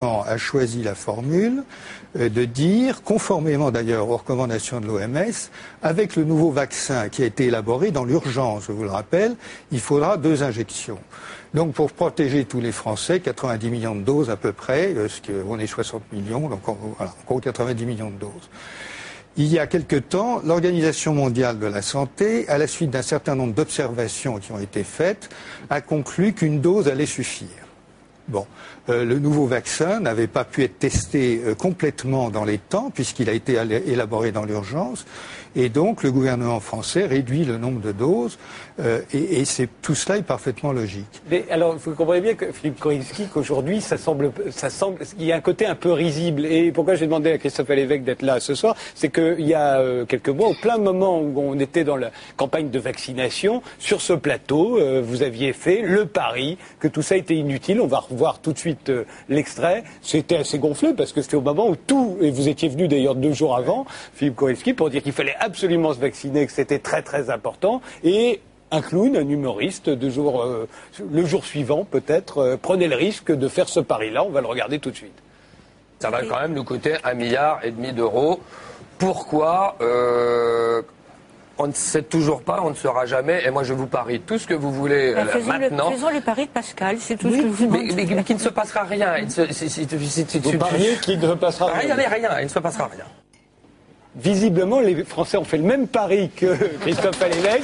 a choisi la formule de dire, conformément d'ailleurs aux recommandations de l'OMS, avec le nouveau vaccin qui a été élaboré dans l'urgence, je vous le rappelle, il faudra 2 injections. Donc pour protéger tous les Français, 90 millions de doses à peu près, on est 60 millions, donc voilà, en gros 90 millions de doses. Il y a quelque temps, l'Organisation mondiale de la santé, à la suite d'un certain nombre d'observations qui ont été faites, a conclu qu'une dose allait suffire. Bon, le nouveau vaccin n'avait pas pu être testé complètement dans les temps puisqu'il a été élaboré dans l'urgence et donc le gouvernement français réduit le nombre de doses et tout cela est parfaitement logique. Mais alors, vous comprenez bien que Philippe Korinski, qu'aujourd'hui, ça semble, il y a un côté un peu risible. Et pourquoi j'ai demandé à Christophe Lévesque d'être là ce soir, c'est qu'il y a quelques mois, au plein moment où on était dans la campagne de vaccination, sur ce plateau, vous aviez fait le pari que tout ça était inutile. On va revoir tout de suite l'extrait. C'était assez gonflé parce que c'était au moment où et vous étiez venu d'ailleurs 2 jours avant, Philippe Korinski, pour dire qu'il fallait absolument se vacciner, que c'était très très important. Et un clown, un humoriste, le jour suivant peut-être, prenait le risque de faire ce pari-là. On va le regarder tout de suite. Ça va quand même nous coûter 1,5 milliard d'euros. Pourquoi on ne sait toujours pas, on ne saura jamais. Et moi, je vous parie tout ce que vous voulez maintenant. Faisons le pari de Pascal, c'est tout ce que je vous demande. Mais qu'il ne se passera rien. Vous pariez qu'il ne se passera rien. Rien, il ne se passera rien. Visiblement, les Français ont fait le même pari que Christophe Lévesque.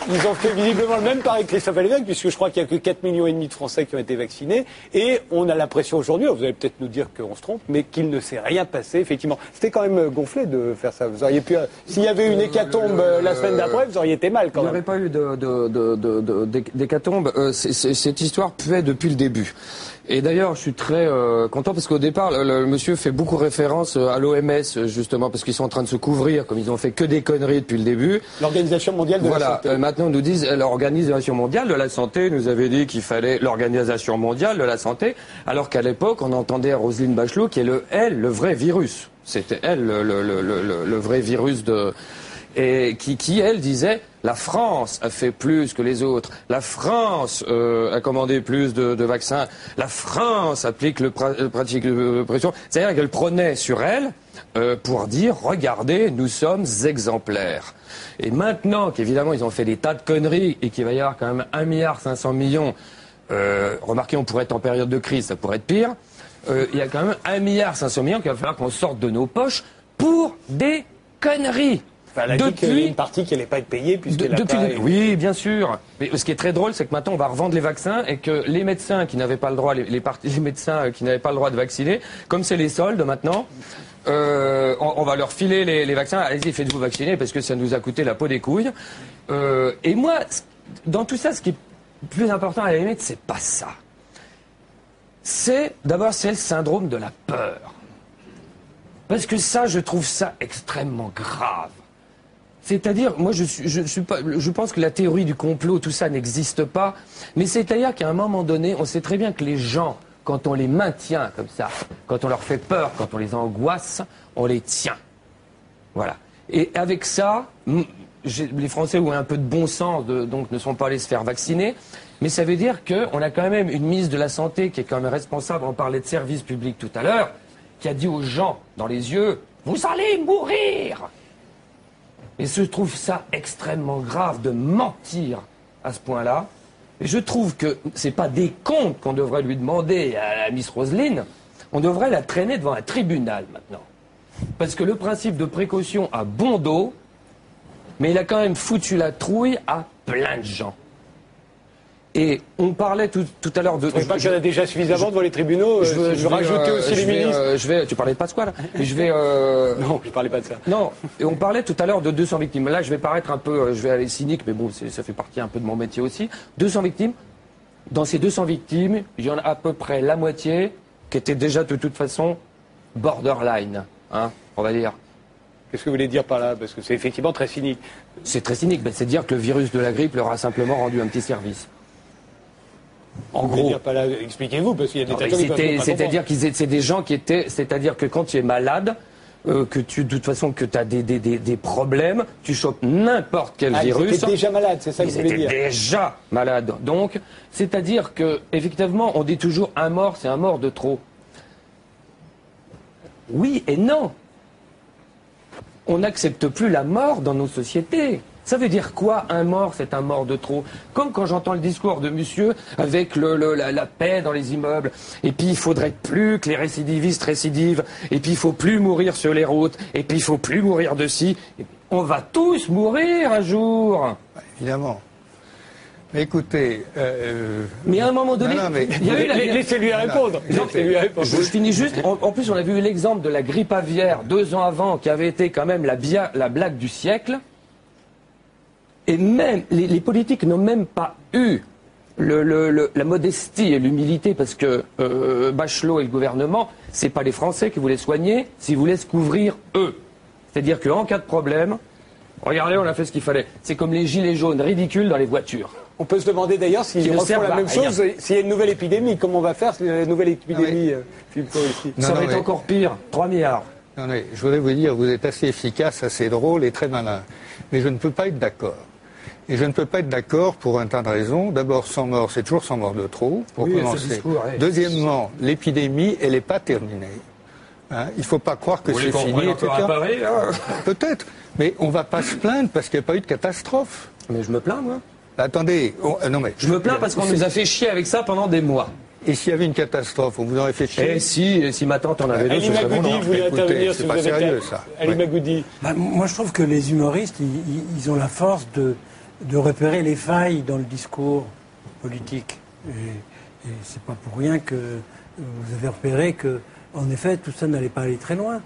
Ils ont fait visiblement le même pari que Christophe Lévesque, puisque je crois qu'il n'y a que 4,5 millions de Français qui ont été vaccinés. Et on a l'impression aujourd'hui, vous allez peut-être nous dire qu'on se trompe, mais qu'il ne s'est rien passé, effectivement. C'était quand même gonflé de faire ça. Vous auriez pu, s'il y avait eu une hécatombe la semaine d'après, vous auriez été mal quand même. Il n'y aurait pas eu d'hécatombe. Cette histoire puait depuis le début. Et d'ailleurs, je suis très content parce qu'au départ, le monsieur fait beaucoup référence à l'OMS, justement, parce qu'ils sont en train de se couvrir, comme ils ont fait que des conneries depuis le début. L'Organisation mondiale de la santé. Voilà, maintenant ils nous disent l'Organisation mondiale de la santé nous avait dit qu'il fallait l'Organisation mondiale de la santé, alors qu'à l'époque, on entendait Roselyne Bachelot qui est le vrai virus. C'était elle, le vrai virus et qui, elle, disait la France a fait plus que les autres. La France a commandé plus de vaccins. La France applique pratique de pression. C'est-à-dire qu'elle prenait sur elle pour dire regardez, nous sommes exemplaires. Et maintenant qu'évidemment ils ont fait des tas de conneries et qu'il va y avoir quand même 1,5 milliard, remarquez, on pourrait être en période de crise, ça pourrait être pire. Il y a quand même 1,5 milliard qu'il va falloir qu'on sorte de nos poches pour des conneries. Enfin, elle a dit qu'il y a une partie qui n'allait pas être payée puisqu'elle n'a pas... Oui, bien sûr. Mais ce qui est très drôle, c'est que maintenant on va revendre les vaccins et que les médecins qui n'avaient pas le droit, les médecins qui n'avaient pas le droit de vacciner, comme c'est les soldes maintenant, on va leur filer les vaccins. Allez-y, faites-vous vacciner parce que ça nous a coûté la peau des couilles. Et moi, dans tout ça, ce qui est plus important à la limite, c'est pas ça. D'abord, c'est le syndrome de la peur. Parce que ça, je trouve ça extrêmement grave. C'est-à-dire, moi, je pense que la théorie du complot, tout ça n'existe pas. Mais c'est-à-dire qu'à un moment donné, on sait très bien que les gens, quand on les maintient comme ça, quand on leur fait peur, quand on les angoisse, on les tient. Voilà. Et avec ça, les Français ont un peu de bon sens, donc ne sont pas allés se faire vacciner. Mais ça veut dire qu'on a quand même une ministre de la Santé qui est quand même responsable, on parlait de service public tout à l'heure, qui a dit aux gens dans les yeux, vous allez mourir. Et je trouve ça extrêmement grave de mentir à ce point-là. Et je trouve que ce n'est pas des comptes qu'on devrait lui demander à la Miss Roselyne. On devrait la traîner devant un tribunal maintenant. Parce que le principe de précaution a bon dos, mais il a quand même foutu la trouille à plein de gens. Et on parlait tout à l'heure de... Je ne pas qu'il y en a déjà suffisamment devant les tribunaux. Je veux rajouter aussi les ministres. Tu parlais de Pasqua, mais je vais... Non, je ne parlais pas de ça. Non, et on parlait tout à l'heure de 200 victimes. Là, je vais paraître un peu... je vais aller cynique, mais bon, ça fait partie un peu de mon métier aussi. 200 victimes. Dans ces 200 victimes, il y en a à peu près la moitié qui étaient déjà de toute façon borderline, hein, on va dire. Qu'est-ce que vous voulez dire par là? Parce que c'est effectivement très cynique. C'est très cynique, c'est dire que le virus de la grippe leur a simplement rendu un petit service. En gros, expliquez-vous, parce qu'il y a des tas c'est-à-dire qu'ils c'est des gens qui étaient, c'est-à-dire que quand tu es malade, de toute façon, que tu as des problèmes, tu chopes n'importe quel virus. Ils étaient déjà malades, c'est ça que vous voulez dire. Ils étaient déjà malades. Donc, c'est-à-dire que, effectivement, on dit toujours un mort, c'est un mort de trop. Oui et non. On n'accepte plus la mort dans nos sociétés. Ça veut dire quoi, un mort, c'est un mort de trop? Comme quand j'entends le discours de monsieur avec la paix dans les immeubles. Et puis il faudrait plus que les récidivistes récidivent. Et puis il faut plus mourir sur les routes. Et puis il faut plus mourir de ci. On va tous mourir un jour. Évidemment. Mais écoutez... Mais à un moment donné... il y a eu laissez-lui répondre. Je finis juste. En plus, on a vu l'exemple de la grippe aviaire 2 ans avant, qui avait été quand même la blague du siècle. Et même, les politiques n'ont même pas eu la modestie et l'humilité, parce que Bachelot et le gouvernement, c'est pas les Français qui voulaient soigner, s'ils voulaient se couvrir eux. C'est-à-dire qu'en cas de problème, regardez, on a fait ce qu'il fallait. C'est comme les gilets jaunes ridicules dans les voitures. On peut se demander d'ailleurs s'ils refont la même chose, s'il y a une nouvelle épidémie. Comment on va faire s'il y a une nouvelle épidémie, Philippe Coristy? Ça va être encore pire. 3 milliards. Non, mais je voudrais vous dire, vous êtes assez efficace, assez drôle et très malin. Mais je ne peux pas être d'accord. Et je ne peux pas être d'accord pour un tas de raisons. D'abord, 100 morts, c'est toujours 100 morts de trop, pour commencer. Discours, ouais. Deuxièmement, l'épidémie, elle n'est pas terminée. Hein, il ne faut pas croire que c'est fini. Peut-être, mais on ne va pas se plaindre parce qu'il n'y a pas eu de catastrophe. Mais je me plains, moi. Attendez, non mais... Je me plains parce qu'on nous a fait chier avec ça pendant des mois. Et s'il y avait une catastrophe, on vous aurait fait chier? Si ma tante en avait deux, Ali ce serait bon. Magoudi voulait intervenir si vous avez sérieux, ça. Ali Magoudi. Moi, je trouve que les humoristes, ils ont la force de repérer les failles dans le discours politique. Et c'est pas pour rien que vous avez repéré que, en effet, tout ça n'allait pas aller très loin.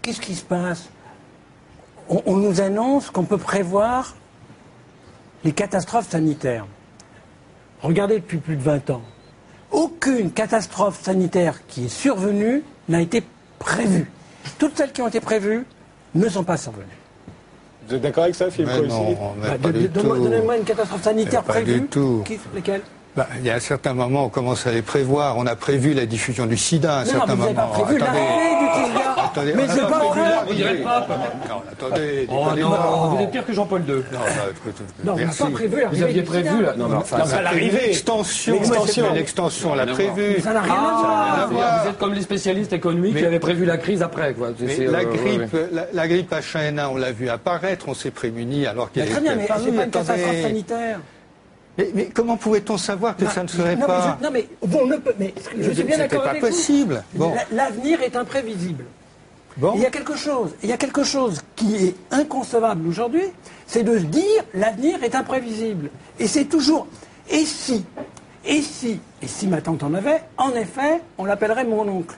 Qu'est-ce qui se passe? On nous annonce qu'on peut prévoir les catastrophes sanitaires. Regardez depuis plus de 20 ans. Aucune catastrophe sanitaire qui est survenue n'a été prévue. Toutes celles qui ont été prévues ne sont pas survenues. Vous êtes d'accord avec ça, Philippe Coristy? Donnez-moi une catastrophe sanitaire prévue. Pas du tout. Lesquelles? Il y a un certain moment, on commence à les prévoir. On a prévu la diffusion du sida à un certain moment. Vous n'avez pas prévu l'arrivée du sida. Attendez, Mais c'est pas vrai. On dirait le pape. Non, attendez. Vous êtes pire que Jean-Paul II. Non, vous n'avez pas prévu Vous aviez prévu, là. Non, mais enfin, à l'arrivée. L'extension, on l'a prévu. Ça n'a rien à voir. Vous êtes comme les spécialistes économiques qui avaient prévu la crise après, quoi. La grippe H1N1, on l'a vu apparaître, on s'est prémuni alors qu'il y avait... Très bien, mais c'est pas une catastrophe sanitaire. Mais comment pouvait-on savoir que ça ne serait pas... Je suis bien d'accord avec vous. C'était pas possible. Bon. L'avenir est imprévisible. Bon. Il y a quelque chose qui est inconcevable aujourd'hui, c'est de se dire l'avenir est imprévisible. Et c'est toujours et si ma tante en avait, en effet, on l'appellerait mon oncle.